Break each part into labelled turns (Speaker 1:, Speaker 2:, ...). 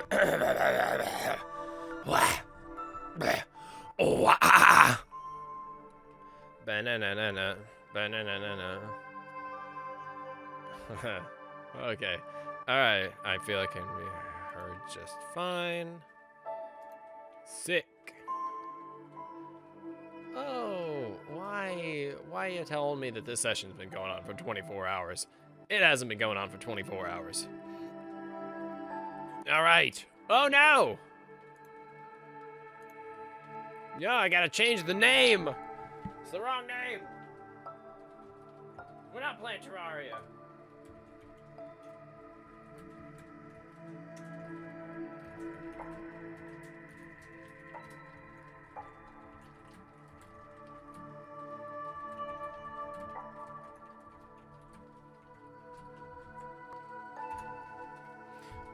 Speaker 1: Banana. Banana. Okay. Alright. I feel I can be heard just fine. Sick. Oh, why are you telling me that this session's been going on for 24 hours? It hasn't been going on for 24 hours. Alright. Oh no! Yeah, I gotta change the name! It's the wrong name! We're not playing Terraria.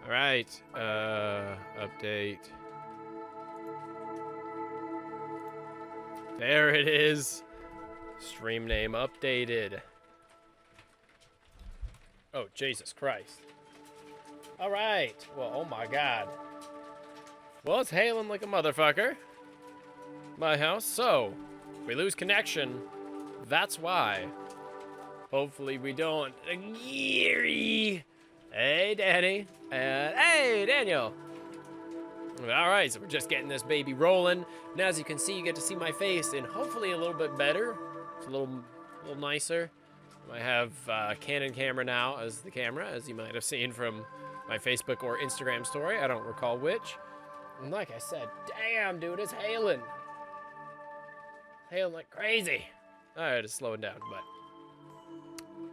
Speaker 1: Alright, update. There it is. Stream name updated. Oh, Jesus Christ. Alright, well, oh my God. Well, it's hailing like a motherfucker. My house, so, we lose connection. That's why. Hopefully we don't. Hey, Danny. And hey, Daniel. All right, so we're just getting this baby rolling. Now, as you can see, you get to see my face, and hopefully a little bit better. It's a little nicer. I have Canon camera now as the camera, as you might have seen from my Facebook or Instagram story. I don't recall which. And like I said, damn, dude, it's hailing. Hailing like crazy. All right, it's slowing down, but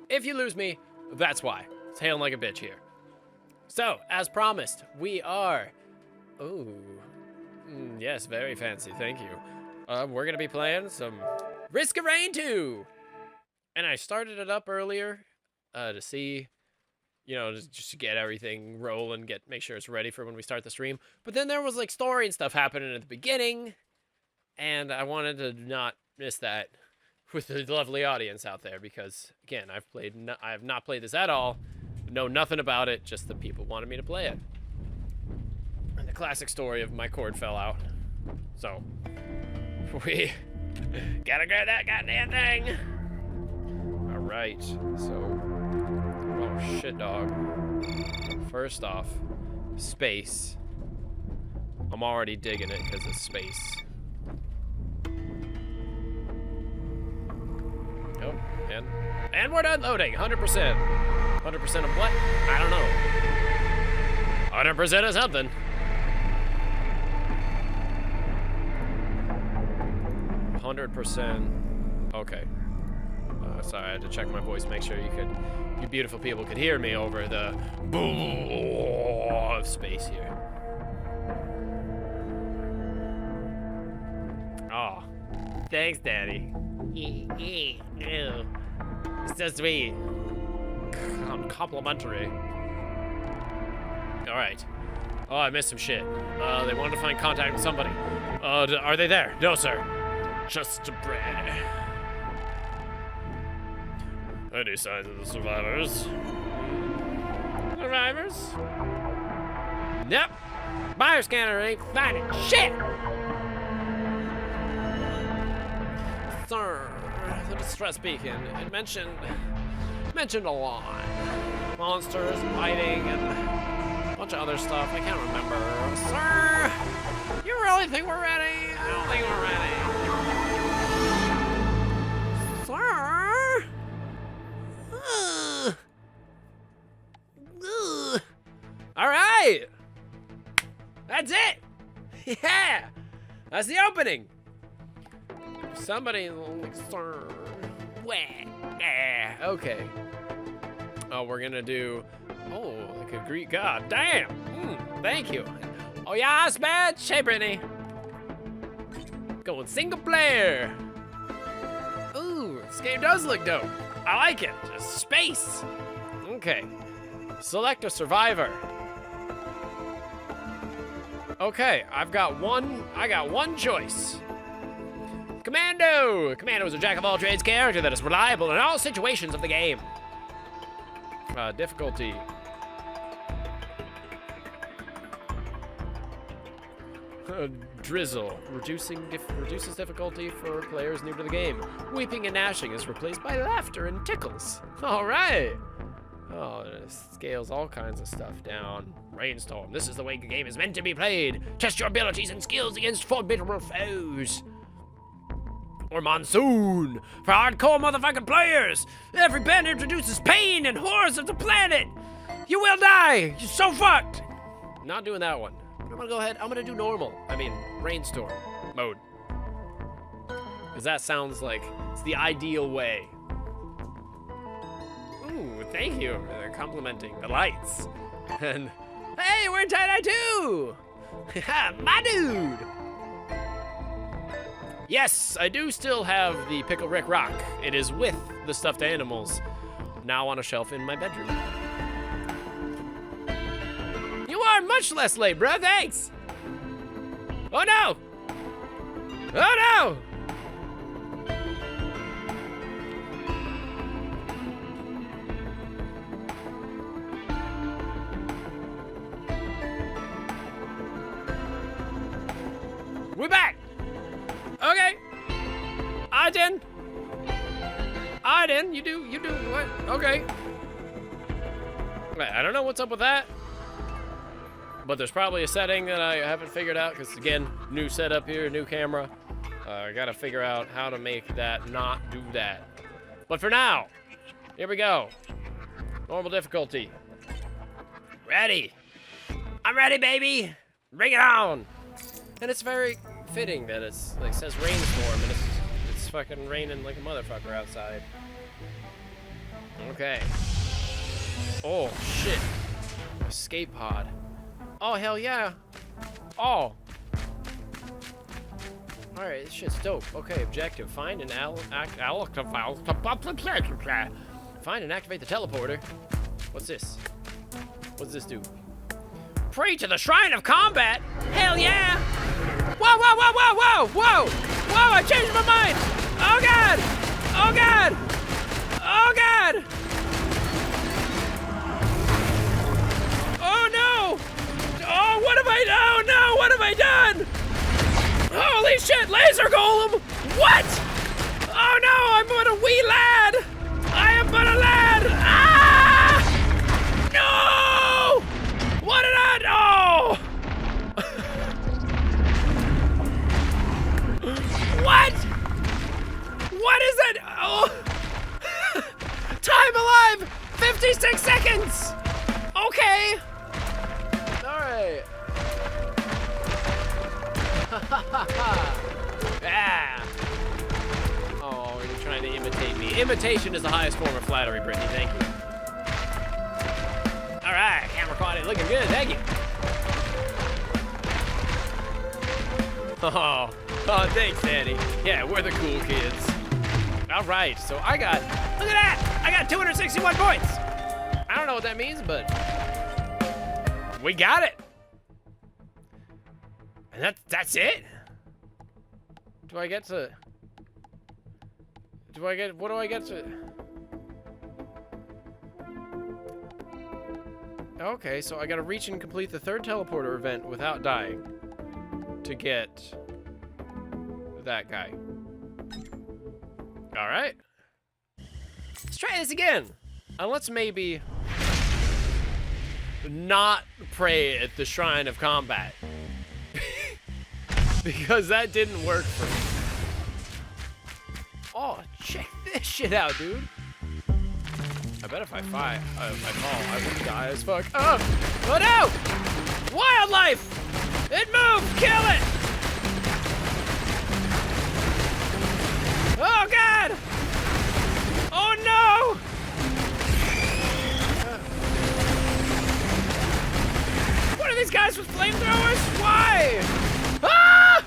Speaker 1: if you lose me, that's why. It's hailing like a bitch here. So, as promised, we are... Ooh. Yes, very fancy, thank you. We're gonna be playing some Risk of Rain 2! And I started it up earlier to see, you know, just to get everything rolling, make sure it's ready for when we start the stream. But then there was, like, story and stuff happening at the beginning, and I wanted to not miss that with the lovely audience out there, because, again, I have not played this at all. Know nothing about it, just the people wanted me to play it. And the classic story of my cord fell out. So, we gotta grab that goddamn thing. Alright, so, oh shit, dog. First off, space. I'm already digging it because of space. Oh, and we're done loading, 100%. 100% of what? I don't know. 100% of something. Okay. Sorry, I had to check my voice, make sure you beautiful people could hear me over the of space here. Oh, thanks, Daddy. It's so sweet. Complimentary. All right. Oh, I missed some shit. They wanted to find contact with somebody. Are they there? No, sir. Just a bread. Any signs of the survivors? Survivors? Nope. Bioscanner ain't finding shit. Sir, the distress beacon. It mentioned a lot. Monsters, fighting, and a bunch of other stuff. I can't remember. Sir, you really think we're ready? I don't think we're ready. Sir? All right. That's it. Yeah. That's the opening. Somebody, sir. Yeah. Okay. Oh, we're gonna do. Oh, like a Greek god. Damn. Thank you. Oh yes, bitch. Hey, Brittany. Going single player. Ooh, this game does look dope. I like it. Just space. Okay. Select a survivor. Okay, I got one choice. Commando! Commando is a jack-of-all-trades character that is reliable in all situations of the game. Difficulty. Drizzle. Reduces difficulty for players new to the game. Weeping and gnashing is replaced by laughter and tickles. All right. Oh, it scales all kinds of stuff down. Rainstorm. This is the way the game is meant to be played. Test your abilities and skills against formidable foes. Or Monsoon. For hardcore motherfucking players. Every band introduces pain and horrors of the planet. You will die. You're so fucked. Not doing that one. I'm gonna go ahead. I'm gonna do normal. I mean, Rainstorm mode. Because that sounds like it's the ideal way. Ooh, thank you for complimenting the lights. And hey, we're in tie-dye too! My dude! Yes, I do still have the Pickle Rick Rock. It is with the stuffed animals, now on a shelf in my bedroom. You are much less late, bro, thanks! Oh no! Oh no! We're back! Okay. Aiden, you do what? Okay. I don't know what's up with that. But there's probably a setting that I haven't figured out, because again, new setup here, new camera. I gotta figure out how to make that not do that. But for now, here we go. Normal difficulty. Ready. I'm ready, baby. Bring it on. And it's very fitting that it's like says rainstorm and it's fucking raining like a motherfucker outside. Okay. Oh shit. Escape pod. Oh hell yeah. Oh. Alright, this shit's dope. Okay, objective. Find and find and activate the teleporter. What's this? What's this do? Pray to the Shrine of Combat? Hell yeah! Whoa, whoa, whoa, whoa, whoa, whoa! Whoa, I changed my mind! Oh god! Oh god! Oh god! Oh no! Oh, what have I done? Oh no, what have I done? Holy shit, laser golem! What? Oh no, I'm but a wee lad! I am but a lad! Ah! No! What did I do? What? What is it? Oh. Time alive! 56 seconds! Okay. Alright. Yeah. Oh, you're trying to imitate me. Imitation is the highest form of flattery, Brittany. Thank you. Alright, camera quality looking good. Thank you. Oh, thanks, Daddy. Yeah, we're the cool kids. All right, so I got, look at that! I got 261 points! I don't know what that means, but we got it! And that's it? What do I get to? Okay, so I gotta reach and complete the third teleporter event without dying to get that guy. All right. Let's try this again. And let's maybe not pray at the Shrine of Combat. Because that didn't work for me. Oh, check this shit out, dude. I bet if I fall, I would die as fuck. Oh no! Wildlife! It moved! Kill it! Oh god! Oh no! What are these guys with flamethrowers? Why? Ah!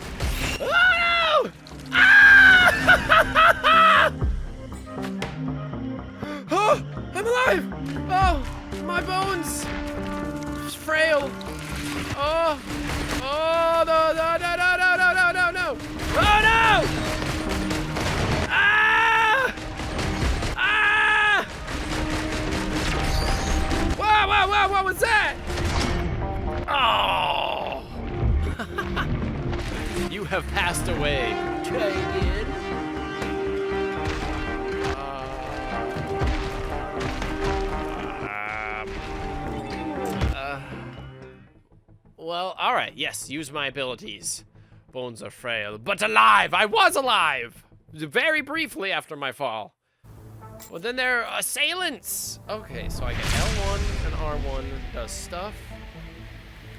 Speaker 1: Oh no! Ah! Oh, I'm alive! Oh, my bones! It's frail. Oh, oh, no, no, no, no, no, no, no, no, no! Oh no! Ah! Ah! Whoa, whoa, whoa, what was that? Oh! have passed away. Traded. Well, alright, yes, use my abilities. Bones are frail, but alive! I was alive! Very briefly after my fall. Well, then they're assailants! Okay, so I get L1 and R1 does stuff.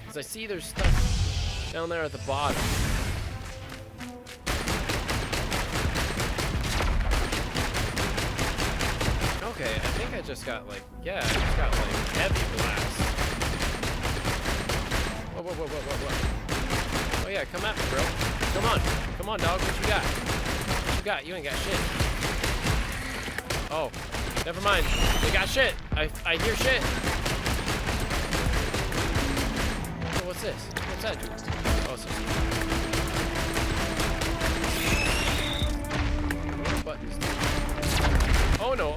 Speaker 1: Because I see there's stuff down there at the bottom. Okay, I think I just got like, yeah, I just got like heavy blast. Whoa. Oh yeah, come at me, bro. Come on, dog. What you got? What you got? You ain't got shit. Oh, never mind. They got shit. I hear shit. Oh, what's this? What's that do? Oh, it's just... What button is that? Oh no.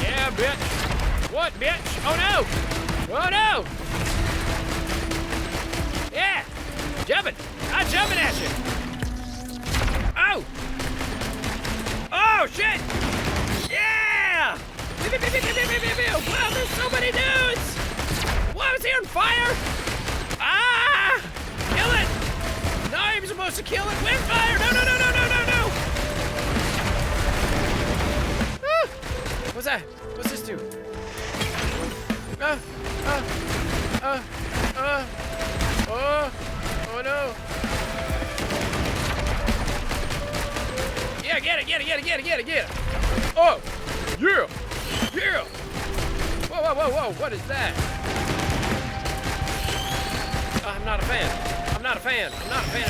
Speaker 1: Yeah, bitch. What, bitch? Oh no. Oh no. Yeah. Jumping. I'm jumping at you. Oh. Oh, shit. Yeah. Wow, there's so many dudes. Whoa, is he on fire? Ah. Kill it. No, I'm supposed to kill it with fire. No. What's that? What's this do? Oh no. Yeah, get it. Oh, yeah. Whoa, what is that? I'm not a fan of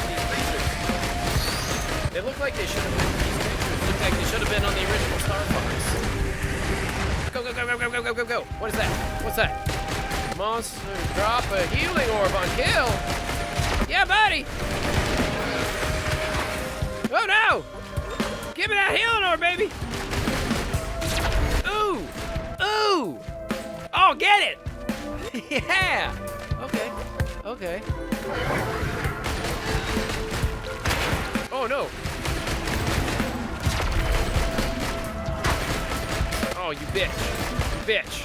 Speaker 1: these creatures. They look like they should have been, these creatures look like they should have been on the original Star Fox. Go. What is that? What's that? Monster drop a healing orb on kill. Yeah, buddy. Oh no! Give me that healing orb, baby. Ooh. Oh, get it. Yeah. Okay. Oh no. Oh, you bitch.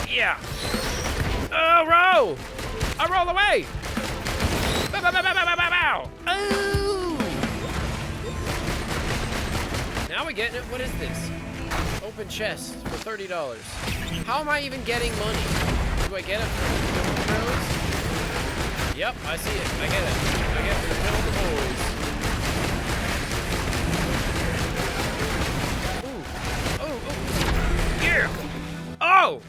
Speaker 1: Yeah. Oh, roll! I roll away! Bow. Oh! Now we're getting it. What is this? Open chest for $30. How am I even getting money? Do I get it from throws? Yep, I see it. I get it from the middle of the boys. Yeah! Oh!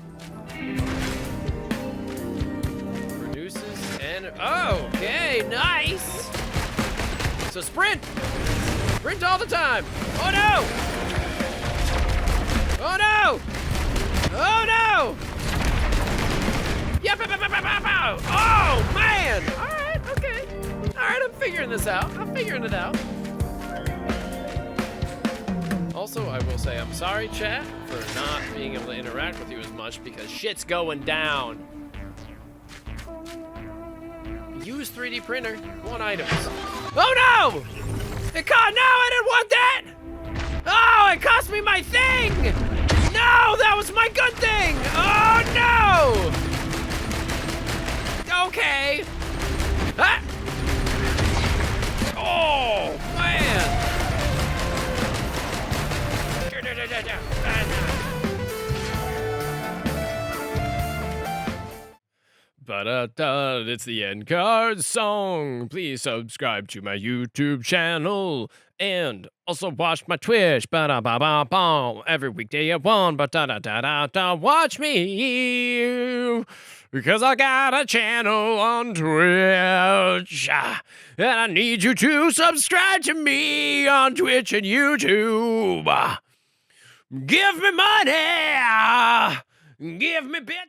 Speaker 1: Reduces and... Oh, okay, nice! So sprint! Sprint all the time! Oh no! Yeah, oh man! Alright, okay. Alright, I'm figuring this out. I'm figuring it out. Also, I will say I'm sorry, chat, for not being able to interact with you as much because shit's going down. Use 3D printer, 1 items. Oh no! No, I didn't want that! Oh, it cost me my thing! No, that was my good thing! Oh no! Okay. Ah! Oh, man! Ba-da-da, it's the end card song. Please subscribe to my YouTube channel and also watch my Twitch. Ba-da-ba-ba-ba. Every weekday at 1. Ba-da-da-da-da. Watch me because I got a channel on Twitch. And I need you to subscribe to me on Twitch and YouTube. Give me money! Give me bit.